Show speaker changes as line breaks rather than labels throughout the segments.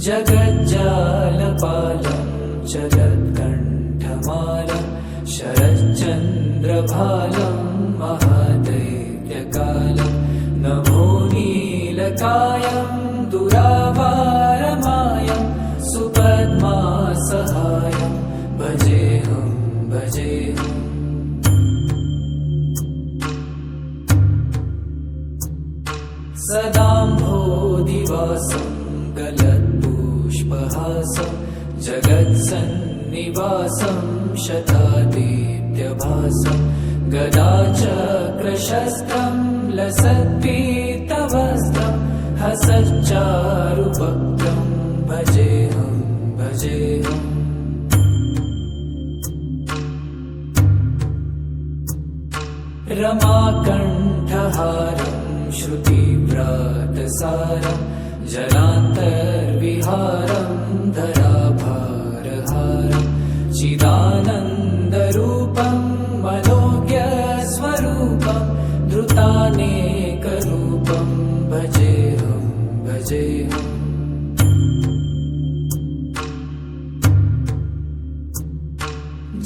जगज्जालपालं जगत्कण्ठमालं शरच्चन्द्रभालं महादैत्यकालं नमो नीलकायं दुरावारमायं सुपद्मासहायं भजेऽहं भजेऽहम्। सदाम्भोदिवासं गलत्पुष्पहासं जगत्सन्निवासं शतादित्यभासं गदाचक्रशस्त्रं लसत्पीतवस्त्रं हसच्चारुवक्त्रं भजेऽहं भजेऽहम्। रमाकण्ठहारं श्रुतिव्रातसारं जलान्तर्विहारं धराभारहारं चिदानन्दरूपं मनोज्ञस्वरूपं धृतानेकरूपं भजेऽहं भजेऽहम्।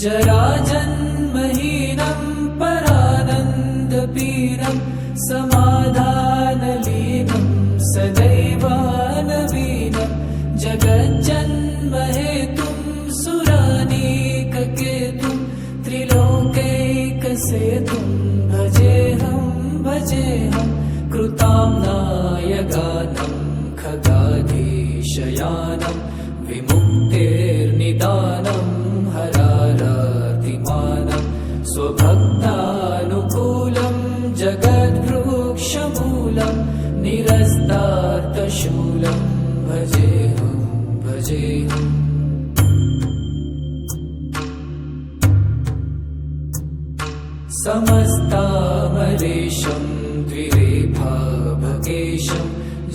जराजन्महीनं परानन्दपीनं समाधानलीनं सदैव नवीनं जगज्जन्महेतुं सुरानीककेतुं त्रिलोकैकसेतुं भजेऽहं भजेऽहं। कृताम्नायगानं खगाधीशयानं विमुक्तेर्निदानं हरारातिमानं स्वभक्तानुकूलं जगद्वृक्षमूलं निरस्तार्थशूलं भजेऽहं भजेऽहम्। समस्तामरेशं द्विरेफाभकेशं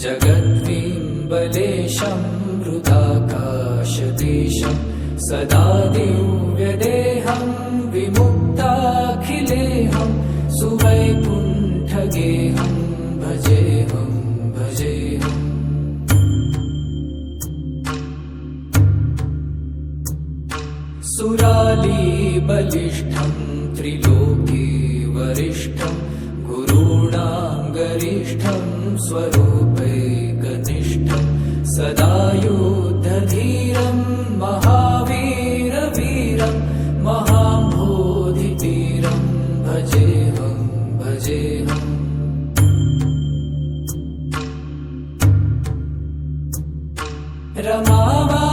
जगद्विम्बलेशं हृदाकाशदेशं सदा दिव्यदेहं विमुक्ताखिलेहं सुवैकुण्ठगेहं भजेऽहं भजेऽहम्। सुरालीबलिष्ठं त्रिलोकीवरिष्ठं गुरूणां गरिष्ठं स्वरूपैकनिष्ठं सदा युद्धधीरं महावीरवीरं महाम्भोधितीरं भजेऽहं भजेऽहम्। रमावा